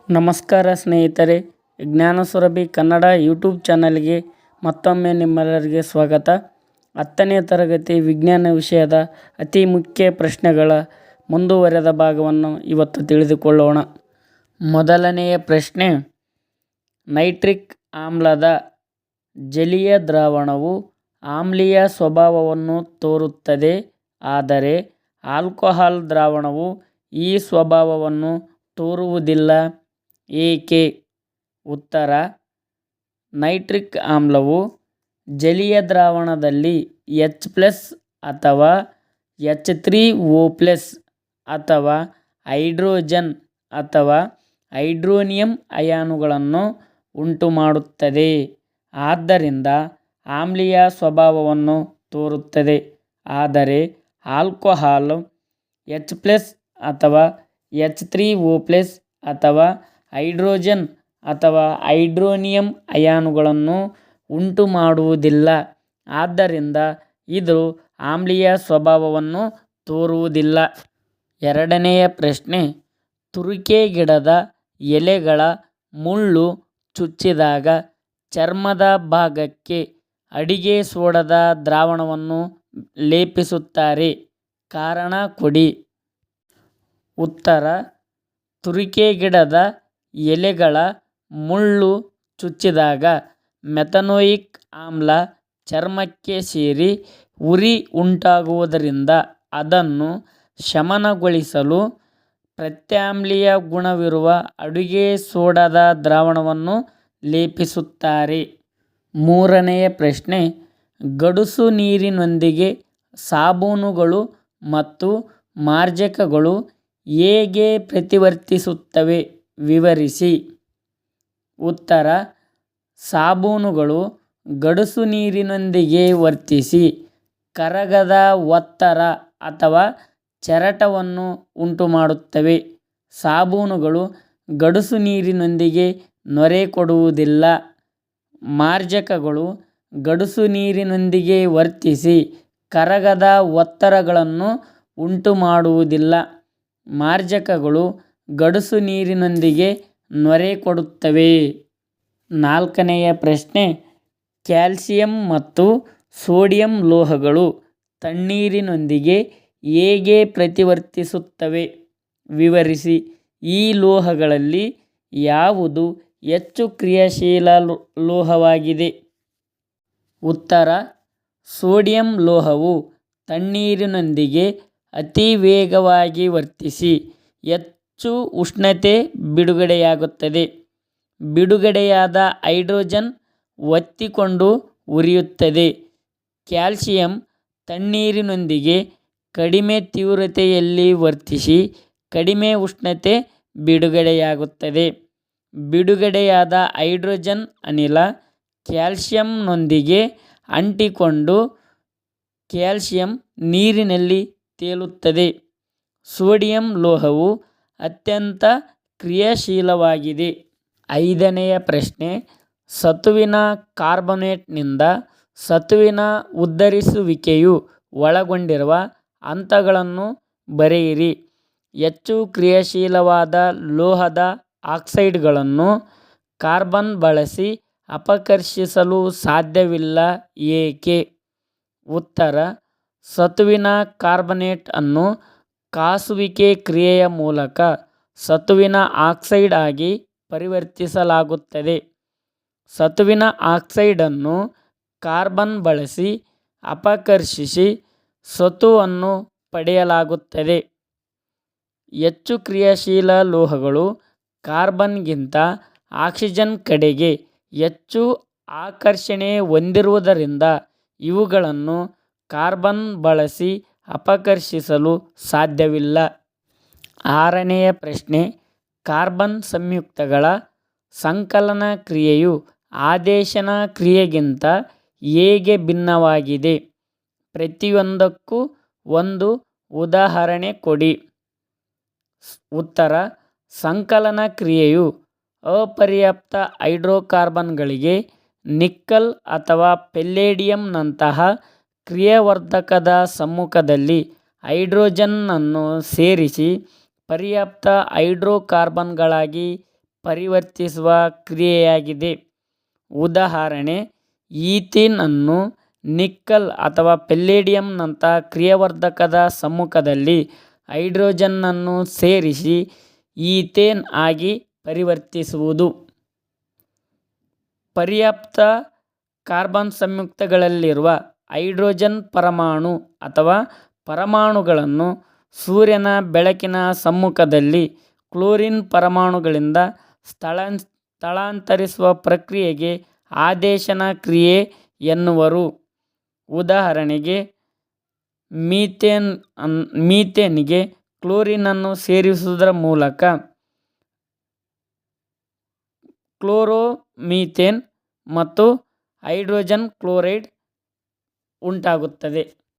ನಮಸ್ಕಾರ ಸ್ನೇಹಿತರೆ, ಜ್ಞಾನಸುರಭಿ ಕನ್ನಡ ಯೂಟ್ಯೂಬ್ ಚಾನಲ್ಗೆ ಮತ್ತೊಮ್ಮೆ ನಿಮ್ಮೆಲ್ಲರಿಗೆ ಸ್ವಾಗತ. 10ನೇ ತರಗತಿ ವಿಜ್ಞಾನ ವಿಷಯದ ಅತಿ ಮುಖ್ಯ ಪ್ರಶ್ನೆಗಳ ಮುಂದುವರೆದ ಭಾಗವನ್ನು ಇವತ್ತು ತಿಳಿದುಕೊಳ್ಳೋಣ. ಮೊದಲನೆಯ ಪ್ರಶ್ನೆ, ನೈಟ್ರಿಕ್ ಆಮ್ಲದ ಜಲೀಯ ದ್ರಾವಣವು ಆಮ್ಲೀಯ ಸ್ವಭಾವವನ್ನು ತೋರುತ್ತದೆ, ಆದರೆ ಆಲ್ಕೋಹಾಲ್ ದ್ರಾವಣವು ಈ ಸ್ವಭಾವವನ್ನು ತೋರುವುದಿಲ್ಲ, ಏಕೆ? ಉತ್ತರ, ನೈಟ್ರಿಕ್ ಆಮ್ಲವು ಜಲೀಯ ದ್ರಾವಣದಲ್ಲಿ H+ ಅಥವಾ H3O+ ಅಥವಾ ಹೈಡ್ರೋಜನ್ ಅಥವಾ ಹೈಡ್ರೋನಿಯಂ ಅಯಾನುಗಳನ್ನು ಉಂಟುಮಾಡುತ್ತದೆ, ಆದ್ದರಿಂದ ಆಮ್ಲೀಯ ಸ್ವಭಾವವನ್ನು ತೋರುತ್ತದೆ. ಆದರೆ ಆಲ್ಕೋಹಾಲ್ H+ ಅಥವಾ H3O+ ಅಥವಾ ಹೈಡ್ರೋಜನ್ ಅಥವಾ ಹೈಡ್ರೋನಿಯಂ ಅಯಾನುಗಳನ್ನು ಉಂಟುಮಾಡುವುದಿಲ್ಲ, ಆದ್ದರಿಂದ ಇದು ಆಮ್ಲೀಯ ಸ್ವಭಾವವನ್ನು ತೋರುವುದಿಲ್ಲ. ಎರಡನೆಯ ಪ್ರಶ್ನೆ, ತುರಿಕೆ ಗಿಡದ ಎಲೆಗಳ ಮುಳ್ಳು ಚುಚ್ಚಿದಾಗ ಚರ್ಮದ ಭಾಗಕ್ಕೆ ಅಡಿಗೆ ಸೋಡದ ದ್ರಾವಣವನ್ನು ಲೇಪಿಸುತ್ತಾರೆ, ಕಾರಣ ಕೊಡಿ. ಉತ್ತರ, ತುರಿಕೆ ಗಿಡದ ಎಲೆಗಳ ಮುಳ್ಳು ಚುಚ್ಚಿದಾಗ ಮೆಥನೋಯಿಕ್ ಆಮ್ಲ ಚರ್ಮಕ್ಕೆ ಸೇರಿ ಉರಿ ಉಂಟಾಗುವುದರಿಂದ ಅದನ್ನು ಶಮನಗೊಳಿಸಲು ಪ್ರತ್ಯಾಮ್ಲೀಯ ಗುಣವಿರುವ ಅಡುಗೆ ಸೋಡಾದ ದ್ರಾವಣವನ್ನು ಲೇಪಿಸುತ್ತಾರೆ. ಮೂರನೆಯ ಪ್ರಶ್ನೆ, ಗಡುಸು ನೀರಿನೊಂದಿಗೆ ಸಾಬೂನುಗಳು ಮತ್ತು ಮಾರ್ಜಕಗಳು ಹೇಗೆ ಪ್ರತಿವರ್ತಿಸುತ್ತವೆ, ವಿವರಿಸಿ. ಉತ್ತರ, ಸಾಬೂನುಗಳು ಗಡುಸು ನೀರಿನೊಂದಿಗೆ ವರ್ತಿಸಿ ಕರಗದ ಒತ್ತಡ ಅಥವಾ ಕೆರೆತವನ್ನು ಉಂಟುಮಾಡುತ್ತವೆ. ಸಾಬೂನುಗಳು ಗಡುಸು ನೀರಿನೊಂದಿಗೆ ನೊರೆ ಕೊಡುವುದಿಲ್ಲ. ಮಾರ್ಜಕಗಳು ಗಡುಸು ನೀರಿನೊಂದಿಗೆ ವರ್ತಿಸಿ ಕರಗದ ಒತ್ತಡಗಳನ್ನು ಉಂಟುಮಾಡುವುದಿಲ್ಲ. ಮಾರ್ಜಕಗಳು ಗಡುಸು ನೀರಿನೊಂದಿಗೆ ನೊರೆ ಕೊಡುತ್ತವೆ. ನಾಲ್ಕನೆಯ ಪ್ರಶ್ನೆ, ಕ್ಯಾಲ್ಸಿಯಂ ಮತ್ತು ಸೋಡಿಯಂ ಲೋಹಗಳು ತಣ್ಣೀರಿನೊಂದಿಗೆ ಹೇಗೆ ಪ್ರತಿವರ್ತಿಸುತ್ತವೆ, ವಿವರಿಸಿ. ಈ ಲೋಹಗಳಲ್ಲಿ ಯಾವುದು ಹೆಚ್ಚು ಕ್ರಿಯಾಶೀಲ ಲೋಹವಾಗಿದೆ? ಉತ್ತರ, ಸೋಡಿಯಂ ಲೋಹವು ತಣ್ಣೀರಿನೊಂದಿಗೆ ಅತಿ ವೇಗವಾಗಿ ವರ್ತಿಸಿ ಹೆಚ್ಚು ಉಷ್ಣತೆ ಬಿಡುಗಡೆಯಾಗುತ್ತದೆ. ಬಿಡುಗಡೆಯಾದ ಹೈಡ್ರೋಜನ್ ಒತ್ತಿಕೊಂಡು ಉರಿಯುತ್ತದೆ. ಕ್ಯಾಲ್ಸಿಯಂ ತಣ್ಣೀರಿನೊಂದಿಗೆ ಕಡಿಮೆ ತೀವ್ರತೆಯಲ್ಲಿ ವರ್ತಿಸಿ ಕಡಿಮೆ ಉಷ್ಣತೆ ಬಿಡುಗಡೆಯಾಗುತ್ತದೆ. ಬಿಡುಗಡೆಯಾದ ಹೈಡ್ರೋಜನ್ ಅನಿಲ ಕ್ಯಾಲ್ಸಿಯಂನೊಂದಿಗೆ ಅಂಟಿಕೊಂಡು ಕ್ಯಾಲ್ಸಿಯಂ ನೀರಿನಲ್ಲಿ ತೇಲುತ್ತದೆ. ಸೋಡಿಯಂ ಲೋಹವು ಅತ್ಯಂತ ಕ್ರಿಯಾಶೀಲವಾಗಿದೆ. ಐದನೆಯ ಪ್ರಶ್ನೆ, ಸತುವಿನ ಕಾರ್ಬೊನೇಟ್ನಿಂದ ಸತುವಿನ ಉದ್ಧರಿಸುವಿಕೆಯು ಒಳಗೊಂಡಿರುವ ಹಂತಗಳನ್ನು ಬರೆಯಿರಿ. ಹೆಚ್ಚು ಕ್ರಿಯಾಶೀಲವಾದ ಲೋಹದ ಆಕ್ಸೈಡ್ಗಳನ್ನು ಕಾರ್ಬನ್ ಬಳಸಿ ಅಪಕರ್ಷಿಸಲು ಸಾಧ್ಯವಿಲ್ಲ, ಏಕೆ? ಉತ್ತರ, ಸತುವಿನ ಕಾರ್ಬೊನೇಟ್ ಅನ್ನು ಕಾಸುವಿಕೆ ಕ್ರಿಯೆಯ ಮೂಲಕ ಸತುವಿನ ಆಕ್ಸೈಡ್ ಆಗಿ ಪರಿವರ್ತಿಸಲಾಗುತ್ತದೆ. ಸತುವಿನ ಆಕ್ಸೈಡನ್ನು ಕಾರ್ಬನ್ ಬಳಸಿ ಅಪಕರ್ಷಿಸಿ ಸತುವನ್ನು ಪಡೆಯಲಾಗುತ್ತದೆ. ಹೆಚ್ಚು ಕ್ರಿಯಾಶೀಲ ಲೋಹಗಳು ಕಾರ್ಬನ್ಗಿಂತ ಆಕ್ಸಿಜನ್ ಕಡೆಗೆ ಹೆಚ್ಚು ಆಕರ್ಷಣೆ ಹೊಂದಿರುವುದರಿಂದ ಇವುಗಳನ್ನು ಕಾರ್ಬನ್ ಬಳಸಿ ಅಪಕರ್ಷಿಸಲು ಸಾಧ್ಯವಿಲ್ಲ. ಆರನೆಯ ಪ್ರಶ್ನೆ, ಕಾರ್ಬನ್ ಸಂಯುಕ್ತಗಳ ಸಂಕಲನ ಕ್ರಿಯೆಯು ಆದೇಶನ ಕ್ರಿಯೆಗಿಂತ ಹೇಗೆ ಭಿನ್ನವಾಗಿದೆ? ಪ್ರತಿಯೊಂದಕ್ಕೂ ಒಂದು ಉದಾಹರಣೆ ಕೊಡಿ. ಉತ್ತರ, ಸಂಕಲನ ಕ್ರಿಯೆಯು ಅಪರ್ಯಾಪ್ತ ಹೈಡ್ರೋಕಾರ್ಬನ್ಗಳಿಗೆ ನಿಕ್ಕಲ್ ಅಥವಾ ಪೆಲ್ಲೇಡಿಯಂನಂತಹ ಕ್ರಿಯಾವರ್ಧಕದ ಸಮ್ಮುಖದಲ್ಲಿ ಹೈಡ್ರೋಜನ್ನನ್ನು ಸೇರಿಸಿ ಪರ್ಯಾಪ್ತ ಹೈಡ್ರೋಕಾರ್ಬನ್ಗಳಾಗಿ ಪರಿವರ್ತಿಸುವ ಕ್ರಿಯೆಯಾಗಿದೆ. ಉದಾಹರಣೆ, ಈಥೇನ್ ಅನ್ನು ನಿಕ್ಕಲ್ ಅಥವಾ ಪೆಲ್ಲೇಡಿಯಂನಂಥ ಕ್ರಿಯಾವರ್ಧಕದ ಸಮ್ಮುಖದಲ್ಲಿ ಹೈಡ್ರೋಜನ್ನನ್ನು ಸೇರಿಸಿ ಈಥೇನ್ ಆಗಿ ಪರಿವರ್ತಿಸುವುದು. ಪರ್ಯಾಪ್ತ ಕಾರ್ಬನ್ ಸಂಯುಕ್ತಗಳಲ್ಲಿರುವ ಹೈಡ್ರೋಜನ್ ಪರಮಾಣು ಅಥವಾ ಪರಮಾಣುಗಳನ್ನು ಸೂರ್ಯನ ಬೆಳಕಿನ ಸಮ್ಮುಖದಲ್ಲಿ ಕ್ಲೋರಿನ್ ಪರಮಾಣುಗಳಿಂದ ಸ್ಥಳಾಂತರಿಸುವ ಪ್ರಕ್ರಿಯೆಗೆ ಆದೇಶನ ಕ್ರಿಯೆ ಎನ್ನುವರು. ಉದಾಹರಣೆಗೆ, ಮೀಥೇನ್ಗೆ ಕ್ಲೋರಿನನ್ನು ಸೇರಿಸುವುದರ ಮೂಲಕ ಕ್ಲೋರೋಮೀಥೇನ್ ಮತ್ತು ಹೈಡ್ರೋಜನ್ ಕ್ಲೋರೈಡ್ ಉಂಟಾಗುತ್ತದೆ.